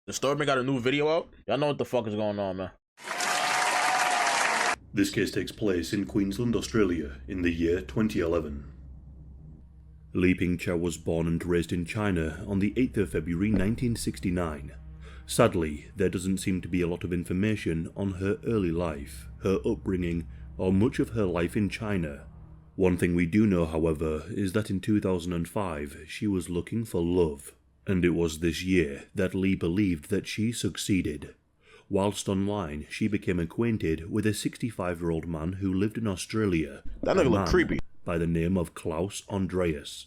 Disturbing got a new video out? Y'all know what the fuck is going on, man. This case takes place in Queensland, Australia, in the year 2011. Li Pingqiao was born and raised in China on the 8th of February 1969. Sadly, there doesn't seem to be a lot of information on her early life, her upbringing, or much of her life in China. One thing we do know, however, is that in 2005 she was looking for love, and it was this year that Li believed that she succeeded. Whilst online, she became acquainted with a 65-year-old man who lived in Australia. That nigga look creepy. By the name of Klaus Andreas.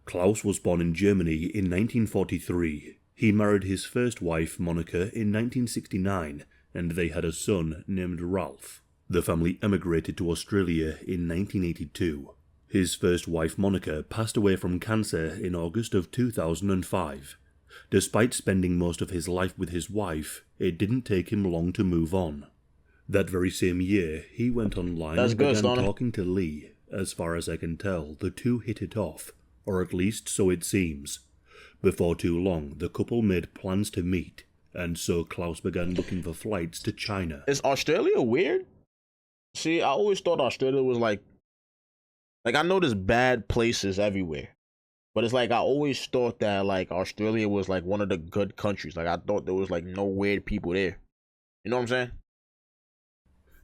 Klaus was born in Germany in 1943. He married his first wife, Monica, in 1969, and they had a son named Ralph. The family emigrated to Australia in 1982. His first wife, Monica, passed away from cancer in August of 2005. Despite spending most of his life with his wife, it didn't take him long to move on. That very same year, he went online and began talking to Li. As far as I can tell, the two hit it off, or at least so it seems. Before too long, the couple made plans to meet, and so Klaus began looking for flights to China. Is Australia weird? See, I always thought Australia was like I know there's bad places everywhere. But it's like I always thought that like Australia was like one of the good countries. Like I thought there was like no weird people there. You know what I'm saying?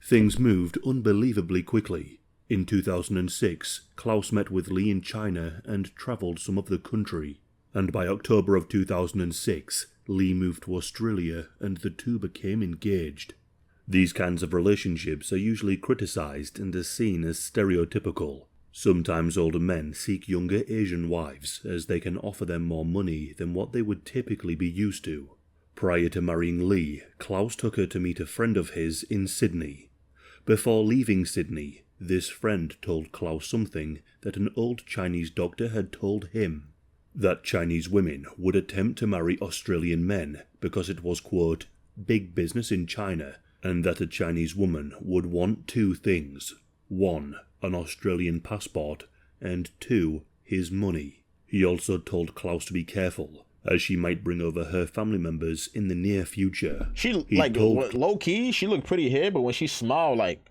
Things moved unbelievably quickly. In 2006, Klaus met with Li in China and travelled some of the country. And by October of 2006, Li moved to Australia and the two became engaged. These kinds of relationships are usually criticised and are seen as stereotypical. Sometimes older men seek younger Asian wives as they can offer them more money than what they would typically be used to. Prior to marrying Li, Klaus took her to meet a friend of his in Sydney. Before leaving Sydney, this friend told Klaus something that an old Chinese doctor had told him. That Chinese women would attempt to marry Australian men because it was, quote, big business in China, and that a Chinese woman would want two things. 1. An Australian passport, and 2. His money. He also told Klaus to be careful, as she might bring over her family members in the near future. Low-key, she looked pretty here, but when she smiled, like,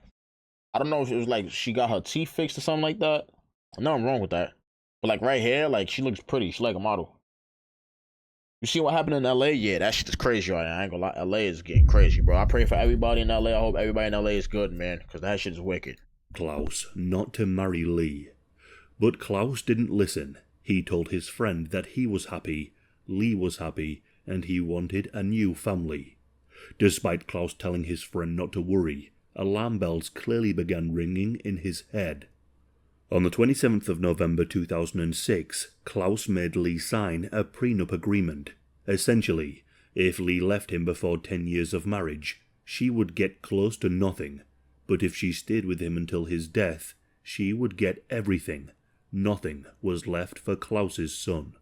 I don't know if it was like she got her teeth fixed or something like that. Nothing wrong with that. But like right here, like she looks pretty. She's like a model. You see what happened in LA? Yeah, that shit is crazy right now. I ain't gonna lie. LA is getting crazy, bro. I pray for everybody in LA. I hope everybody in LA is good, man, because that shit is wicked. Klaus not to marry Li. But Klaus didn't listen. He told his friend that he was happy, Li was happy, and he wanted a new family. Despite Klaus telling his friend not to worry, alarm bells clearly began ringing in his head. On the 27th of November 2006, Klaus made Li sign a prenup agreement. Essentially, if Li left him before 10 years of marriage, she would get close to nothing. But if she stayed with him until his death, she would get everything. Nothing was left for Klaus's son.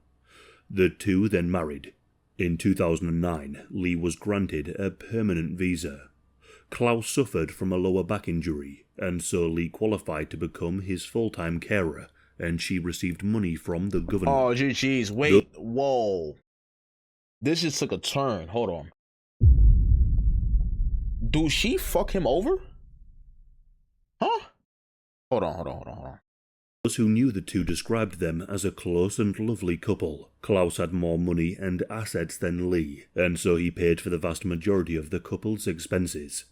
The two then married. In 2009, Li was granted a permanent visa. Klaus suffered from a lower back injury, and so Li qualified to become his full-time carer, and she received money from the government. Oh, jeez, wait, whoa. This just took a turn, hold on. Do she fuck him over? Huh? Hold on. Those who knew the two described them as a close and lovely couple. Klaus had more money and assets than Li, and so he paid for the vast majority of the couple's expenses.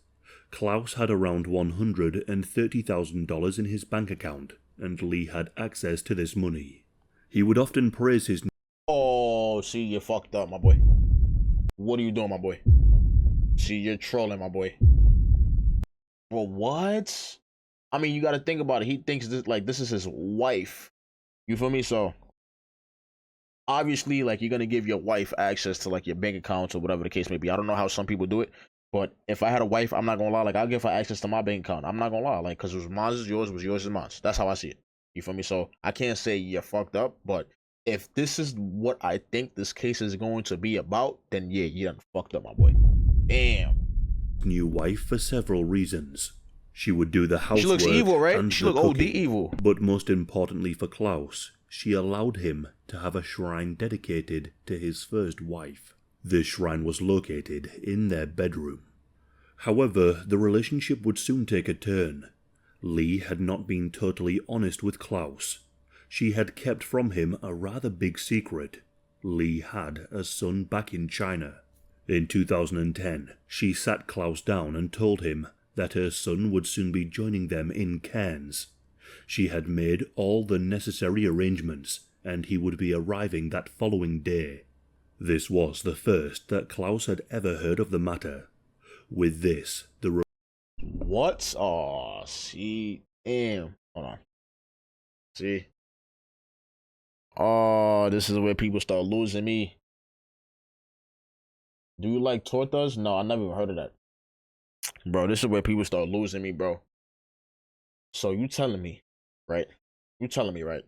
Klaus had around $130,000 in his bank account, and Li had access to this money. He would often praise his... Oh, see, you fucked up, my boy. What are you doing, my boy? See, you're trolling, my boy. Bro, what? I mean, you gotta think about it. He thinks this is his wife. You feel me? So, obviously, like, you're gonna give your wife access to, like, your bank accounts or whatever the case may be. I don't know how some people do it. But if I had a wife, I'm not gonna lie, like, I'll give her access to my bank account. I'm not gonna lie, like, because it was mine is yours, was yours is mine. That's how I see it. You feel me? So I can't say you're fucked up, but if this is what I think this case is going to be about, then yeah, you done fucked up, my boy. Damn. New wife for several reasons. She would do the housework. She looks evil, right? And she look OD evil. But most importantly for Klaus, she allowed him to have a shrine dedicated to his first wife. This shrine was located in their bedroom. However, the relationship would soon take a turn. Lee had not been totally honest with Klaus. She had kept from him a rather big secret. Lee had a son back in China. In 2010, she sat Klaus down and told him that her son would soon be joining them in Cairns. She had made all the necessary arrangements, and he would be arriving that following day. This was the first that Klaus had ever heard of the matter. With this, the What? Oh, see, damn. Hold on. See. Oh, this is where people start losing me. Do you like tortas? No, I never even heard of that. Bro, this is where people start losing me, bro. So you telling me, right? You telling me, right?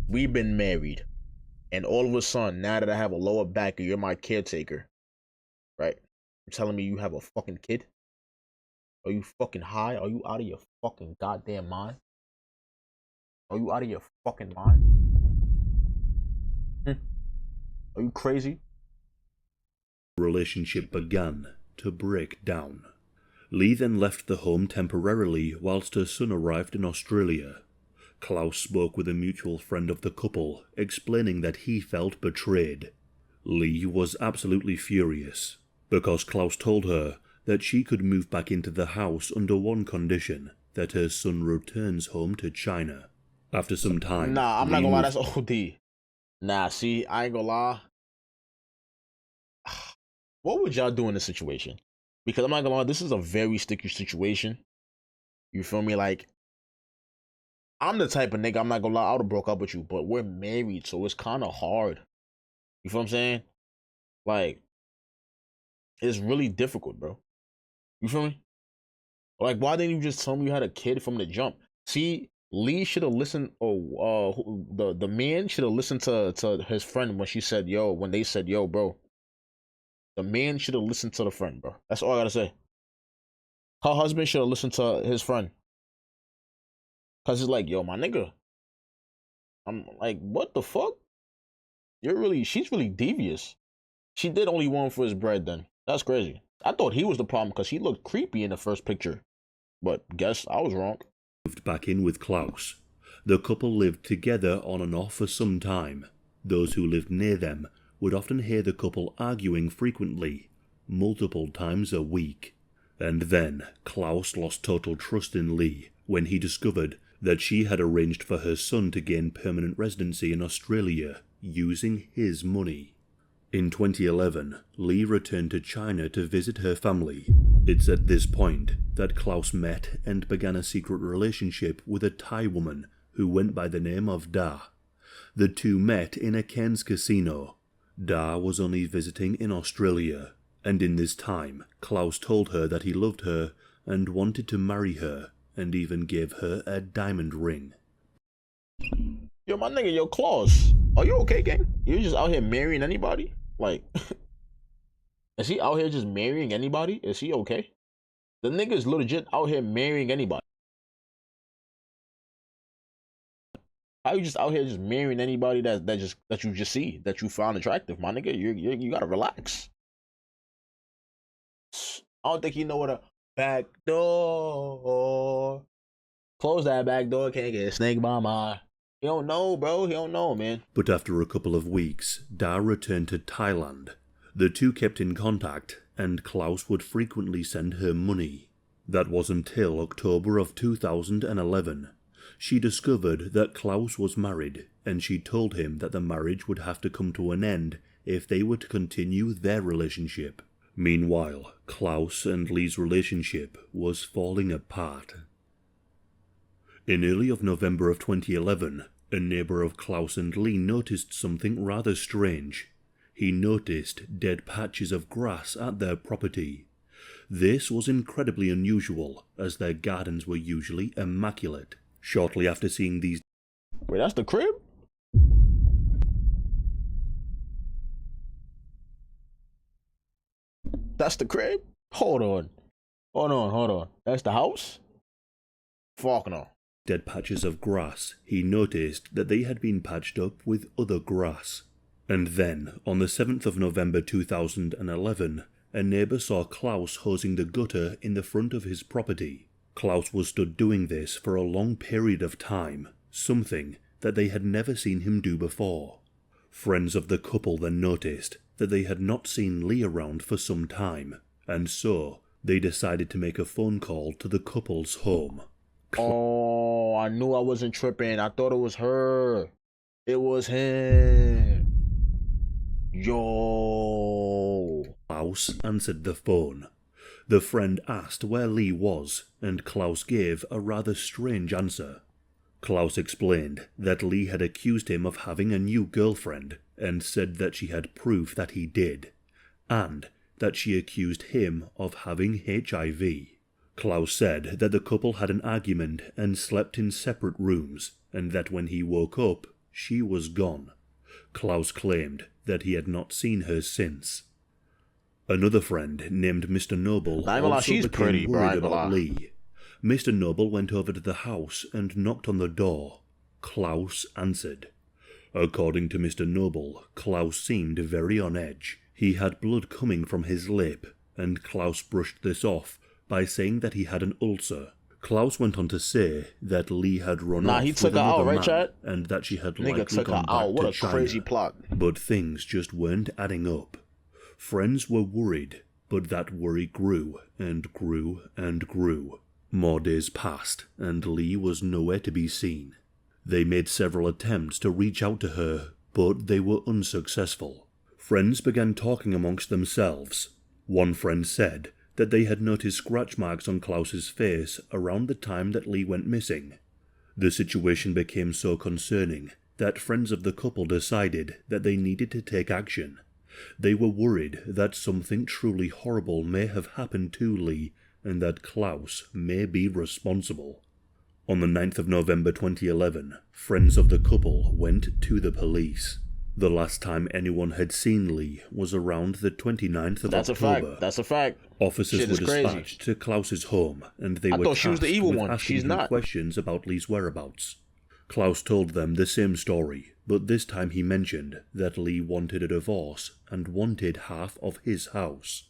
We've been married. And all of a sudden, now that I have a lower back and you're my caretaker, right? You're telling me you have a fucking kid? Are you fucking high? Are you out of your fucking goddamn mind? Are you out of your fucking mind? Are you crazy? Relationship began to break down. Lee then left the home temporarily whilst her son arrived in Australia. Klaus spoke with a mutual friend of the couple, explaining that he felt betrayed. Lee was absolutely furious, because Klaus told her that she could move back into the house under one condition, that her son returns home to China. After some time... Nah, I'm not gonna lie, that's OD. Nah, see, I ain't gonna lie. What would y'all do in this situation? Because I'm not gonna lie, this is a very sticky situation. You feel me? Like, I'm the type of nigga, I'm not gonna lie, I would've broke up with you, but we're married, so it's kind of hard. You feel what I'm saying? Like, it's really difficult, bro. You feel me? Like, why didn't you just tell me you had a kid from the jump? See, Lee should have listened, the man should have listened to his friend when she said, yo, when they said, yo, bro. The man should have listened to the friend, bro. That's all I gotta say. Her husband should have listened to his friend. Cause it's like, yo, my nigga. I'm like, what the fuck? She's really devious. She did only want for his bread then. That's crazy. I thought he was the problem because he looked creepy in the first picture. But guess I was wrong. Moved back in with Klaus. The couple lived together on and off for some time. Those who lived near them would often hear the couple arguing frequently, multiple times a week. And then Klaus lost total trust in Lee when he discovered that she had arranged for her son to gain permanent residency in Australia using his money. In 2011, Lee returned to China to visit her family. It's at this point that Klaus met and began a secret relationship with a Thai woman who went by the name of Da. The two met in a Cairns casino. Da was only visiting in Australia, and in this time, Klaus told her that he loved her and wanted to marry her, and even gave her a diamond ring. Yo, my nigga, yo, Klaus, are you okay, gang? You just out here marrying anybody? Like, is he out here just marrying anybody? Is he okay? The nigga's legit out here marrying anybody. How you just out here just marrying anybody that you just see, that you found attractive, my nigga? You gotta relax. I don't think you know what a back door. Close that back door, can't get snake by my. He don't know, bro. He don't know, man. But after a couple of weeks, Da returned to Thailand. The two kept in contact, and Klaus would frequently send her money. That was until October of 2011. She discovered that Klaus was married, and she told him that the marriage would have to come to an end if they were to continue their relationship. Meanwhile, Klaus and Lee's relationship was falling apart. In early of November of 2011, a neighbour of Klaus and Lee noticed something rather strange. He noticed dead patches of grass at their property. This was incredibly unusual, as their gardens were usually immaculate. Shortly after seeing these... Wait, that's the crib? That's the crib? Hold on. That's the house? Fuck no. Dead patches of grass, he noticed that they had been patched up with other grass. And then, on the 7th of November 2011, a neighbour saw Klaus hosing the gutter in the front of his property. Klaus was stood doing this for a long period of time, something that they had never seen him do before. Friends of the couple then noticed that they had not seen Lee around for some time, and so they decided to make a phone call to the couple's home. Oh, I knew I wasn't tripping. I thought it was her. It was him. Yo. Klaus answered the phone. The friend asked where Lee was, and Klaus gave a rather strange answer. Klaus explained that Lee had accused him of having a new girlfriend and said that she had proof that he did, and that she accused him of having HIV. Klaus said that the couple had an argument and slept in separate rooms, and that when he woke up, she was gone. Klaus claimed that he had not seen her since. Another friend named Mr. Noble also became worried about Lee. Mr. Noble went over to the house and knocked on the door. Klaus answered. According to Mr. Noble, Klaus seemed very on edge. He had blood coming from his lip, and Klaus brushed this off by saying that he had an ulcer. Klaus went on to say that Lee had run off with another man, and that she had likely gone back to China. Crazy plot. But things just weren't adding up. Friends were worried, but that worry grew and grew and grew. More days passed, and Lee was nowhere to be seen. They made several attempts to reach out to her, but they were unsuccessful. Friends began talking amongst themselves. One friend said that they had noticed scratch marks on Klaus's face around the time that Lee went missing. The situation became so concerning that friends of the couple decided that they needed to take action. They were worried that something truly horrible may have happened to Lee and that Klaus may be responsible. On the 9th of November 2011, friends of the couple went to the police. The last time anyone had seen Lee was around the 29th of October. That's a fact. Officers were dispatched to Klaus's home, and they were tasked with asking him questions about Lee's whereabouts. Klaus told them the same story, but this time he mentioned that Lee wanted a divorce and wanted half of his house.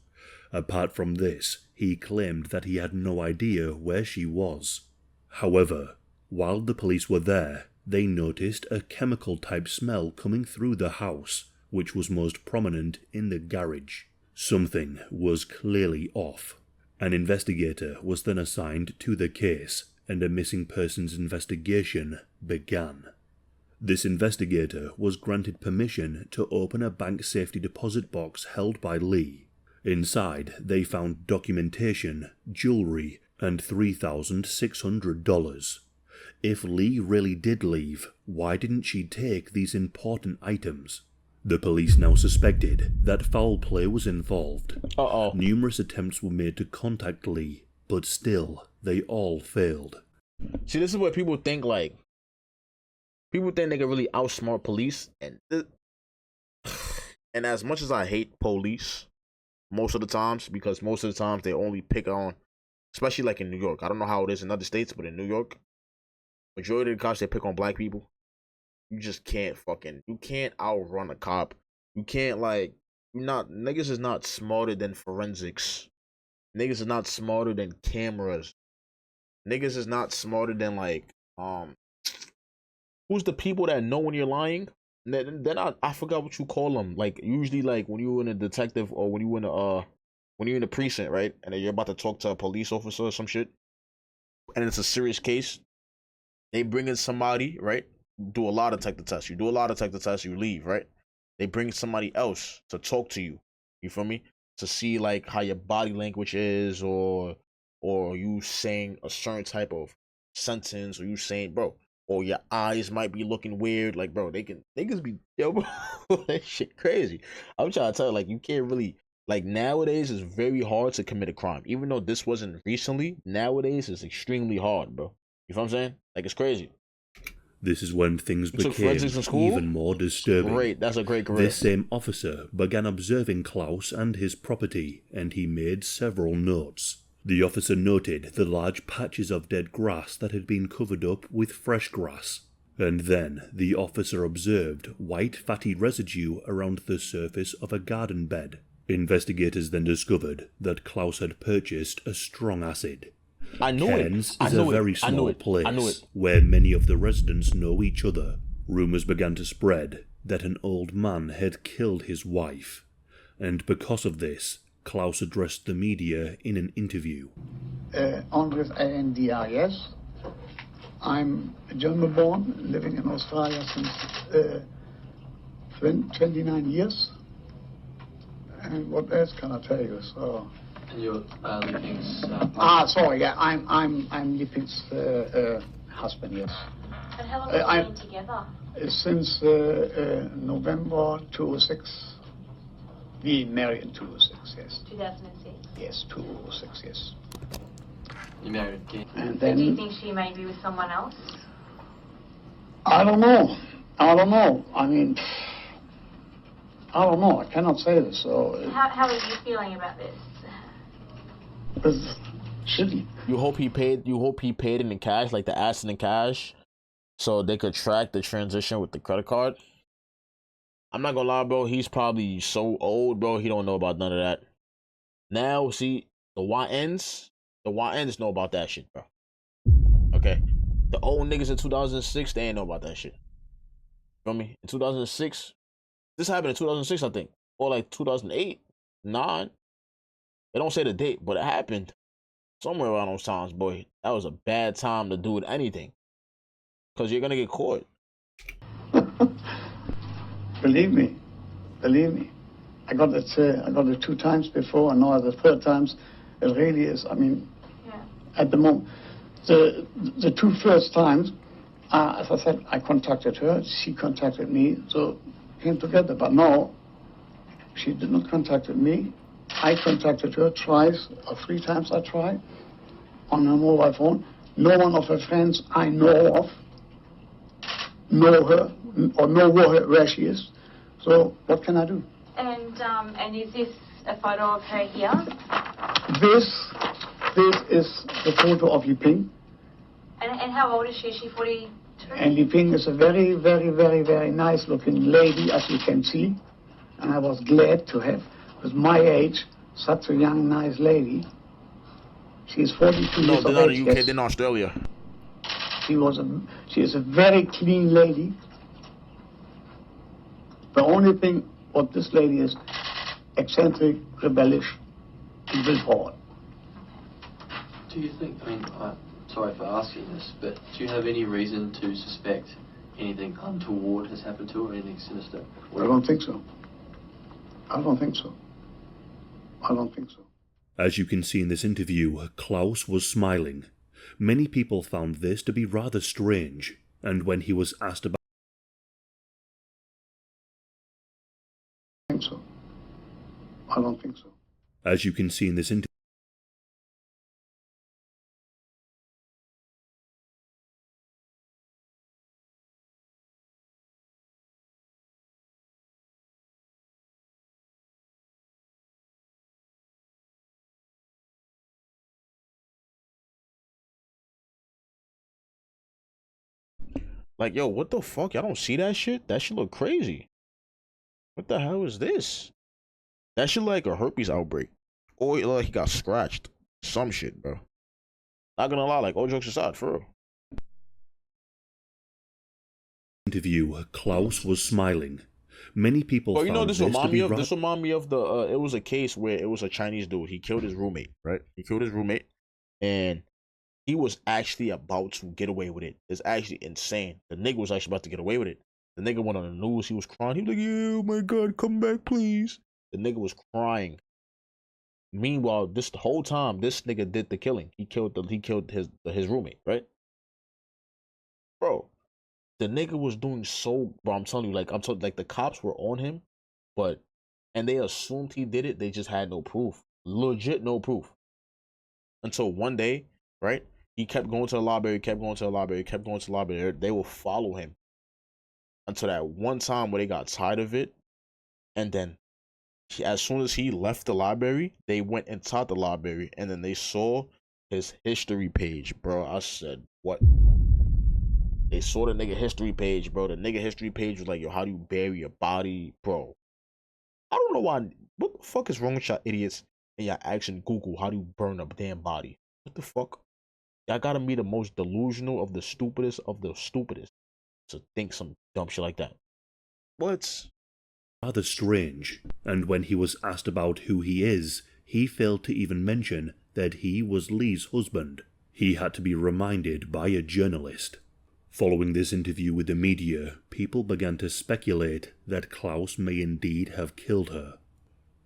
Apart from this, he claimed that he had no idea where she was. However, while the police were there, they noticed a chemical-type smell coming through the house, which was most prominent in the garage. Something was clearly off. An investigator was then assigned to the case, and a missing persons investigation began. This investigator was granted permission to open a bank safety deposit box held by Lee. Inside, they found documentation, jewelry, and $3,600. If Lee really did leave, why didn't she take these important items? The police now suspected that foul play was involved. Numerous attempts were made to contact Lee, but still, they all failed. See, this is what people think, people think they can really outsmart police, and as much as I hate police, most of the times, because most of the times they only pick on, especially like in New York. I don't know how it is in other states, but in New York, majority of the cops, they pick on black people. You just can't you can't outrun a cop. You can't, niggas is not smarter than forensics. Niggas is not smarter than cameras. Niggas is not smarter than, who's the people that know when you're lying? They're not, I forgot what you call them. Usually, when you're in a detective or when you're in a precinct, right? And then you're about to talk to a police officer or some shit, and it's a serious case. They bring in somebody, right? Do a lie detector test. You do a lie detector test, you leave, right? They bring somebody else to talk to you. You feel me? To see how your body language is, or you saying a certain type of sentence, or you saying, bro, or your eyes might be looking weird. Bro, niggas be, yo, bro, that shit crazy. I'm trying to tell you, you can't really, nowadays it's very hard to commit a crime. Even though this wasn't recently, nowadays it's extremely hard, bro. You know what I'm saying? It's crazy. This is when things became even more disturbing. Great, that's a great career. This same officer began observing Klaus and his property, and he made several notes. The officer noted the large patches of dead grass that had been covered up with fresh grass. And then the officer observed white fatty residue around the surface of a garden bed. Investigators then discovered that Klaus had purchased a strong acid. I knew Cairns it. I is knew a it. very I knew small it. place I knew it. where many of the residents know each other. Rumours began to spread that an old man had killed his wife, and because of this, Klaus addressed the media in an interview. Andres Andris. I'm German-born, living in Australia since 29 years. And what else can I tell you? So. And you're Liping's. Sorry. Yeah, I'm Liping's husband. Yes. And how long have you been together? Since November 2006. We married in 2006. Yes. 2006. Yes, 2006. Yes. You married again. And So then. do you think she may be with someone else? I don't know. I mean, I don't know. I cannot say this. So How are you feeling about this? it's shitty. You hope he paid it in cash, like the acid in cash, so they could track the transition with the credit card. I'm not gonna lie, bro. He's probably so old, bro. He don't know about none of that. Now, see, the WOULDNs know about that shit, bro. Okay, the old niggas in 2006, they ain't know about that shit. Feel me? In 2006, this happened in 2006, I think, or like 2008, 9. They don't say the date, but it happened somewhere around those times, boy. That was a bad time to do with anything, cause you're gonna get caught. Believe me. I got it 2 times before, and now the 3rd times. It really is. I mean, Yeah. at the moment, the 2 first times, as I said, I contacted her. She contacted me, so came together. But now, she did not contact me. I contacted her twice or 3 times. I tried on her mobile phone. No one of her friends I know of know her or know where she is. So what can I do? And is this a photo of her here? This is the photo of Li Ping. And how old is she? Is she 42? And Li Ping is a very, very, very, very nice looking lady, as you can see. And I was glad to have, with my age, such a young, nice lady. She is 42 No, years they're of not age. in UK. Yes. They're in Australia. She is a very clean lady. The only thing what this lady is, eccentric, rebellious, and willpower. Do you think, I mean, sorry for asking this, but do you have any reason to suspect anything untoward has happened to her, anything sinister? I don't think so. As you can see in this interview, Klaus was smiling. Many people found this to be rather strange, and when he was asked about I don't think so. As you can see in this interview, Like, yo, what the fuck? Y'all don't see that shit? That shit look crazy. What the hell is this? That shit like a herpes outbreak. Or like he got scratched. Some shit, bro. Not gonna lie, like, all jokes aside, for real. Klaus was smiling. Many people Well, you know, found this this to remind be me of rather... this remind me of the it was a case where it was a Chinese dude. He killed his roommate, right? He killed his roommate, and he was actually about to get away with it. It's actually insane. The nigga was actually about to get away with it. The nigga went on the news. He was crying. He was like, "Yeah, oh my God, come back, please." The nigga was crying. Meanwhile, this the whole time, this nigga did the killing. He killed his roommate, right? Bro, the nigga was doing so. Bro, I'm telling you, like like the cops were on him, and they assumed he did it. They just had no proof, legit no proof. Until one day, right? He kept going to the library, kept going to the library, kept going to the library. They will follow him until that one time where they got tired of it, and then as soon as he left the library, they went inside the library, and then they saw his history page, bro. I said, what? They saw the nigga history page, bro. The nigga history page was like, yo, how do you bury your body, bro? I don't know why. What the fuck is wrong with y'all idiots? And y'all asking Google, how do you burn a damn body? What the fuck? Y'all gotta be the most delusional of the stupidest to think some dumb shit like that. What? Rather strange, and when he was asked about who he is, he failed to even mention that he was Lee's husband. He had to be reminded by a journalist. Following this interview with the media, people began to speculate that Klaus may indeed have killed her.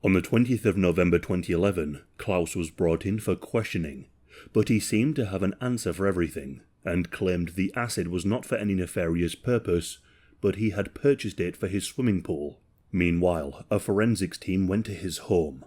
On the 20th of November 2011, Klaus was brought in for questioning, but he seemed to have an answer for everything, and claimed the acid was not for any nefarious purpose, but he had purchased it for his swimming pool. Meanwhile, a forensics team went to his home.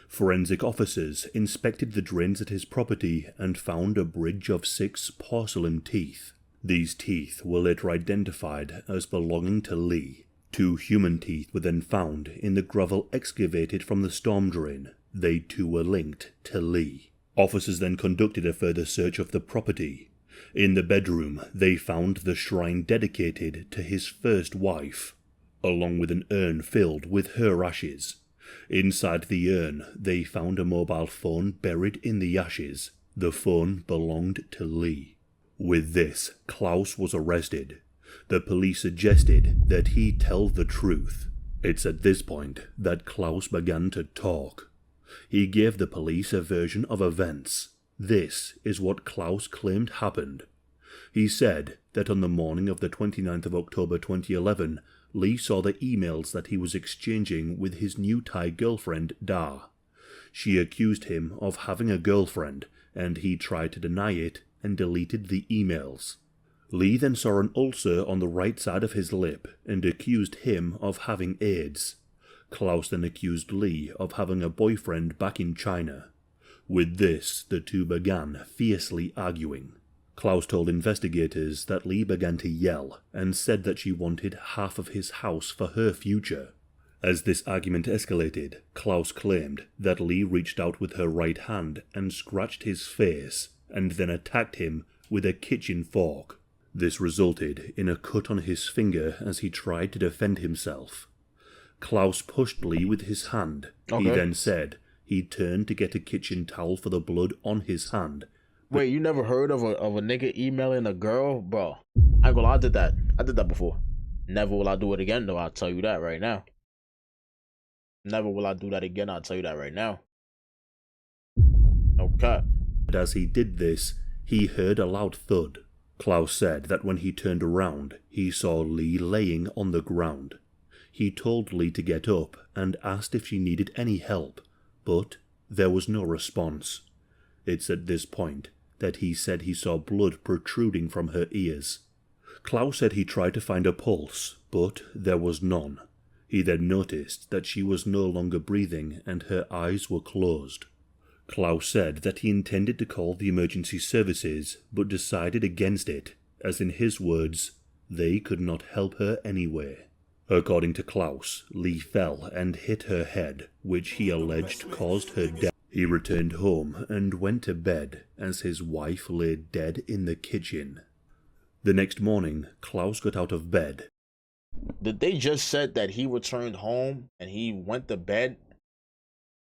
Forensic officers inspected the drains at his property and found a bridge of 6 porcelain teeth. These teeth were later identified as belonging to Lee. 2 human teeth were then found in the gravel excavated from the storm drain. They too were linked to Lee. Officers then conducted a further search of the property. In the bedroom, they found the shrine dedicated to his first wife, along with an urn filled with her ashes. Inside the urn, they found a mobile phone buried in the ashes. The phone belonged to Lee. With this, Klaus was arrested. The police suggested that he tell the truth. It's at this point that Klaus began to talk. He gave the police a version of events. This is what Klaus claimed happened. He said that on the morning of the 29th of October 2011, Lee saw the emails that he was exchanging with his new Thai girlfriend, Da. She accused him of having a girlfriend, and he tried to deny it and deleted the emails. Lee then saw an ulcer on the right side of his lip and accused him of having AIDS. Klaus then accused Lee of having a boyfriend back in China. With this, the two began fiercely arguing. Klaus told investigators that Lee began to yell and said that she wanted half of his house for her future. As this argument escalated, Klaus claimed that Lee reached out with her right hand and scratched his face, and then attacked him with a kitchen fork. This resulted in a cut on his finger as he tried to defend himself. Klaus pushed Lee with his hand. He then said he turned to get a kitchen towel for the blood on his hand. Wait, you never heard of a nigga emailing a girl? Bro, I ain't gonna lie, I did that before. Never will I do it again, though, I'll tell you that right now. Never will I do that again, I'll tell you that right now. Okay. As he did this, he heard a loud thud. Klaus said that when he turned around, he saw Lee laying on the ground. He told Lee to get up and asked if she needed any help, but there was no response. It's at this point that he said he saw blood protruding from her ears. Klaus said he tried to find a pulse, but there was none. He then noticed that she was no longer breathing and her eyes were closed. Klaus said that he intended to call the emergency services, but decided against it, as in his words, they could not help her anyway. According to Klaus, Lee fell and hit her head, which he alleged caused her death. He returned home and went to bed as his wife lay dead in the kitchen. The next morning, Klaus got out of bed. Did they just said that he returned home and he went to bed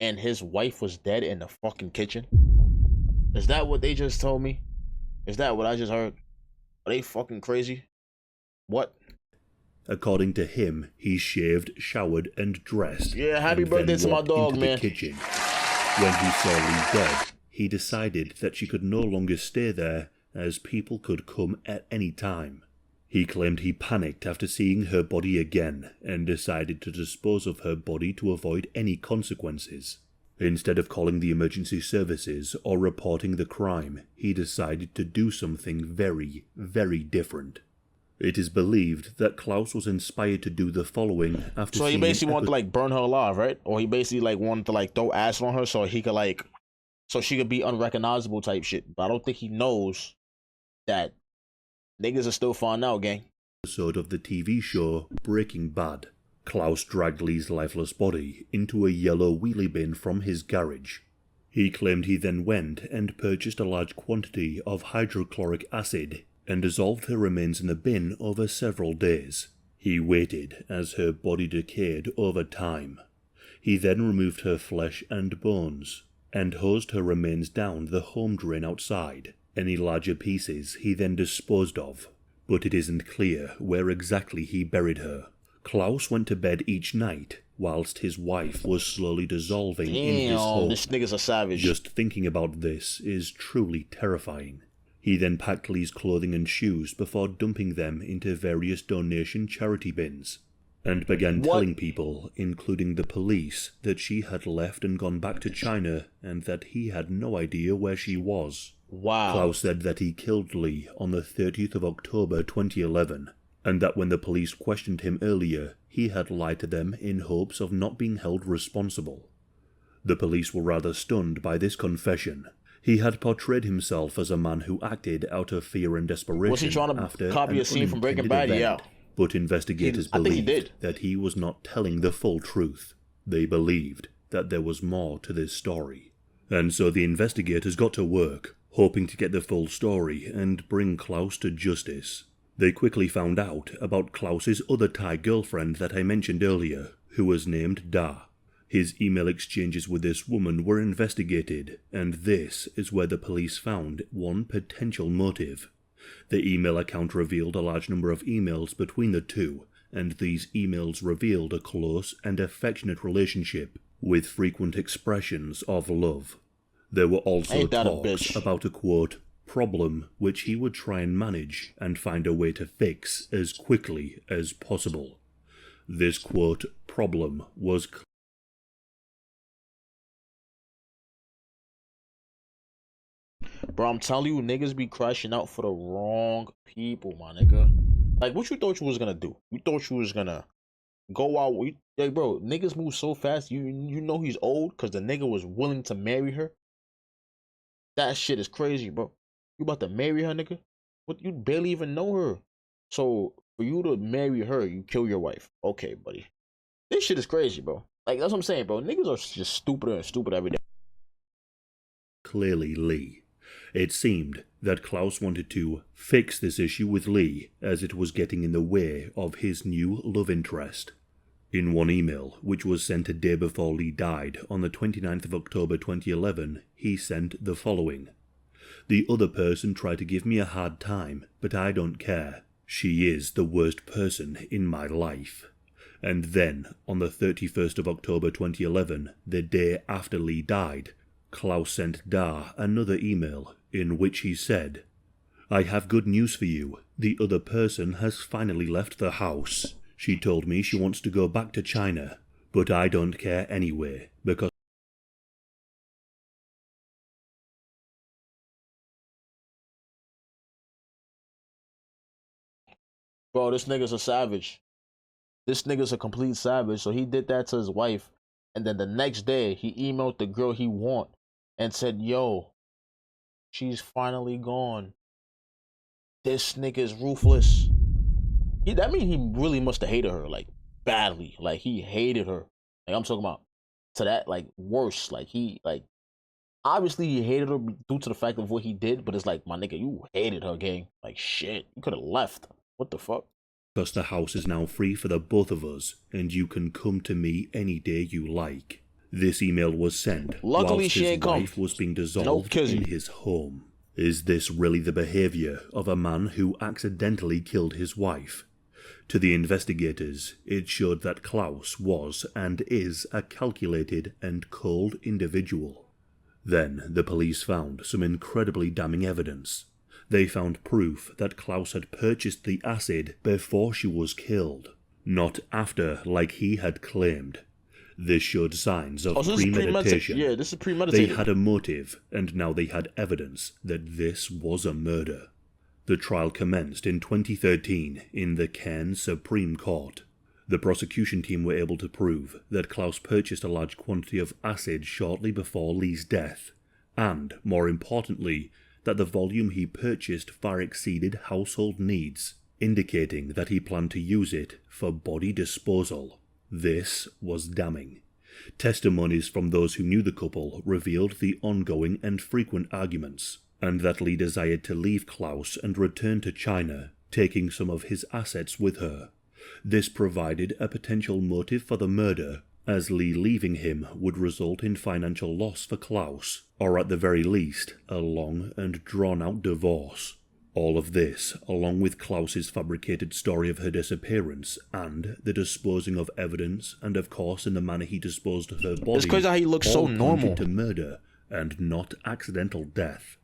and his wife was dead in the fucking kitchen? Is that what they just told me? Is that what I just heard? Are they fucking crazy? What? According to him, he shaved, showered, and dressed. Yeah, happy birthday to my dog, into man. The kitchen. When he saw Lee dead, he decided that she could no longer stay there, as people could come at any time. He claimed he panicked after seeing her body again, and decided to dispose of her body to avoid any consequences. Instead of calling the emergency services or reporting the crime, he decided to do something very, very different. It is believed that Klaus was inspired to do the following after So he basically wanted to like burn her alive, right? Or he basically like wanted to like throw acid on her so he could like, so she could be unrecognizable type shit. But I don't think he knows that niggas are still finding out, gang. Episode of the TV show Breaking Bad. Klaus dragged Lee's lifeless body into a yellow wheelie bin from his garage. He claimed he then went and purchased a large quantity of hydrochloric acid. and dissolved her remains in the bin over several days. He waited as her body decayed over time. He then removed her flesh and bones, and hosed her remains down the home drain outside. Any larger pieces he then disposed of, but it isn't clear where exactly he buried her. Klaus went to bed each night whilst his wife was slowly dissolving in his home. This nigga's a savage. Just thinking about this is truly terrifying. He then packed Lee's clothing and shoes before dumping them into various donation charity bins, and began telling people, including the police, that she had left and gone back to China and that he had no idea where she was. Wow. Klaus said that he killed Lee on the 30th of October 2011, and that when the police questioned him earlier, he had lied to them in hopes of not being held responsible. The police were rather stunned by this confession. He had portrayed himself as a man who acted out of fear and desperation. Was he trying to after copy a scene from Breaking Bad? Yeah. But investigators believed that he was not telling the full truth. They believed that there was more to this story. And so the investigators got to work, hoping to get the full story and bring Klaus to justice. They quickly found out about Klaus's other Thai girlfriend that I mentioned earlier, who was named Da. His email exchanges with this woman were investigated, and this is where the police found one potential motive. The email account revealed a large number of emails between the two, and these emails revealed a close and affectionate relationship, with frequent expressions of love. There were also talks about a quote, problem which he would try and manage and find a way to fix as quickly as possible. This quote, problem, was Bro, I'm telling you, niggas be crashing out for the wrong people, my nigga. Like, what you thought you was gonna do? You thought you was gonna go out? Like, bro, niggas move so fast. You know he's old because the nigga was willing to marry her. That shit is crazy, bro. You about to marry her, nigga? What? You barely even know her. So for you to marry her, you kill your wife. Okay, buddy. This shit is crazy, bro. Like, that's what I'm saying, bro. Niggas are just stupider and stupider every day. Clearly Lee. It seemed that Klaus wanted to fix this issue with Lee as it was getting in the way of his new love interest. In one email, which was sent a day before Lee died on the 29th of October 2011, he sent the following. The other person tried to give me a hard time, but I don't care. She is the worst person in my life. And then, on the 31st of October 2011, the day after Lee died, Klaus sent Da another email in which he said, I have good news for you. The other person has finally left the house. She told me she wants to go back to China, but I don't care anyway, because Bro, this nigga's a savage. This nigga's a complete savage. So he did that to his wife. And then the next day, he emailed the girl he want and said, yo, she's finally gone. This nigga is ruthless. That means he really must have hated her, like, badly. Like, he hated her. Like, I'm talking about to that, like, worse. Like, obviously he hated her due to the fact of what he did, but it's like, my nigga, you hated her, gang. Like, shit, you could have left. What the fuck? Because the house is now free for the both of us, and you can come to me any day you like. This email was sent whilst his wife was being dissolved in his home. Is this really the behaviour of a man who accidentally killed his wife? To the investigators, it showed that Klaus was and is a calculated and cold individual. Then the police found some incredibly damning evidence. They found proof that Klaus had purchased the acid before she was killed, not after like he had claimed. This showed signs of premeditation. Yeah, this is premeditated. They had a motive, and now they had evidence that this was a murder. The trial commenced in 2013 in the Cairns Supreme Court. The prosecution team were able to prove that Klaus purchased a large quantity of acid shortly before Lee's death, and, more importantly, that the volume he purchased far exceeded household needs, indicating that he planned to use it for body disposal. This was damning. Testimonies from those who knew the couple revealed the ongoing and frequent arguments. and that Lee desired to leave Klaus and return to China, taking some of his assets with her. This provided a potential motive for the murder, as Lee leaving him would result in financial loss for Klaus, or at the very least, a long and drawn-out divorce. All of this, along with Klaus's fabricated story of her disappearance and the disposing of evidence, and of course in the manner he disposed of her body, It's crazy how he looks so all normal. pointed to murder and not accidental death.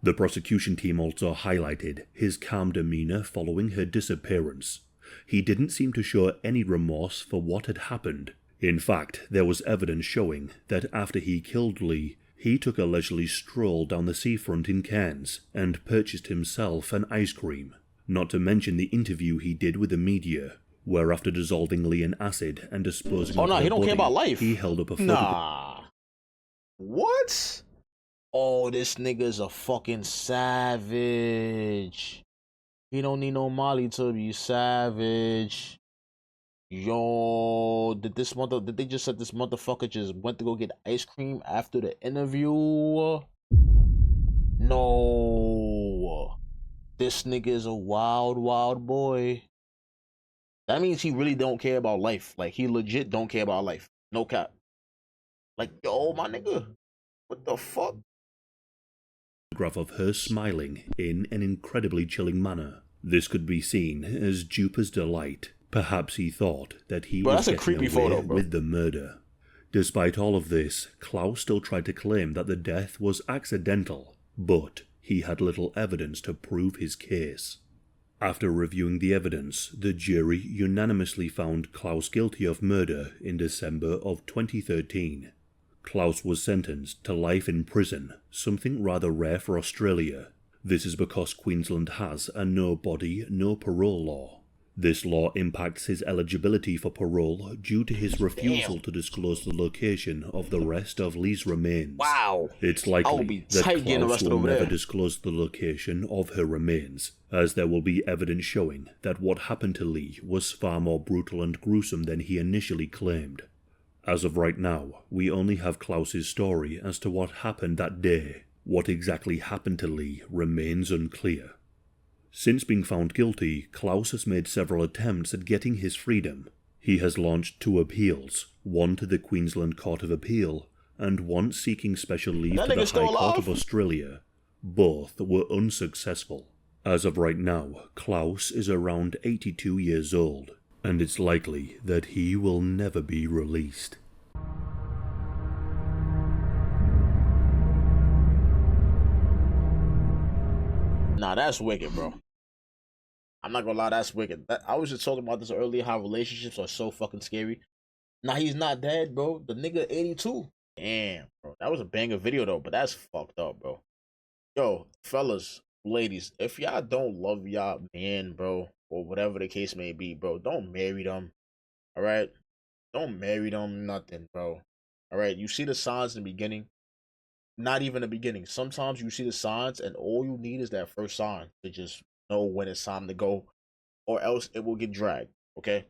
The prosecution team also highlighted his calm demeanor following her disappearance. He didn't seem to show any remorse for what had happened. In fact, there was evidence showing that after he killed Lee, he took a leisurely stroll down the seafront in Cairns and purchased himself an ice cream. Not to mention the interview he did with the media, where after dissolving Lee in acid and disposing of her he don't body, care about life. he held up a photograph. Nah. What? Oh, this nigga's a fucking savage. He don't need no Molly to be savage. Yo, did they just said this motherfucker just went to go get ice cream after the interview? No. This nigga is a wild, wild boy. That means he really don't care about life. Like, he legit don't care about life. No cap. Like, yo, my nigga. What the fuck? Of her smiling in an incredibly chilling manner. This could be seen as Duper's delight. Perhaps he thought that he was that's a getting creepy away photo, bro. with the murder. Despite all of this, Klaus still tried to claim that the death was accidental, but he had little evidence to prove his case. After reviewing the evidence, the jury unanimously found Klaus guilty of murder in December of 2013. Klaus was sentenced to life in prison, something rather rare for Australia. This is because Queensland has a no body, no parole law. This law impacts his eligibility for parole due to his refusal to disclose the location of the rest of Lee's remains. Wow. It's I would likely be that tight getting Klaus arrested will over never there. disclose the location of her remains, as there will be evidence showing that what happened to Lee was far more brutal and gruesome than he initially claimed. As of right now, we only have Klaus's story as to what happened that day. What exactly happened to Lee remains unclear. Since being found guilty, Klaus has made several attempts at getting his freedom. He has launched 2 appeals, one to the Queensland Court of Appeal, and one seeking special leave to the High Court of Australia. Both were unsuccessful. As of right now, Klaus is around 82 years old, and it's likely that he will never be released. Nah, that's wicked, bro. I'm not gonna lie, that's wicked. I was just talking about this earlier, how relationships are so fucking scary. Nah, he's not dead, bro. The nigga 82. Damn, bro. That was a banger video, though, but that's fucked up, bro. Yo, fellas, ladies, if y'all don't love y'all man, bro, or whatever the case may be, bro, don't marry them, all right? Don't marry them, nothing, bro. All right, you see the signs in the beginning. Not even the beginning. Sometimes you see the signs, and all you need is that first sign to just know when it's time to go, or else it will get dragged. Okay.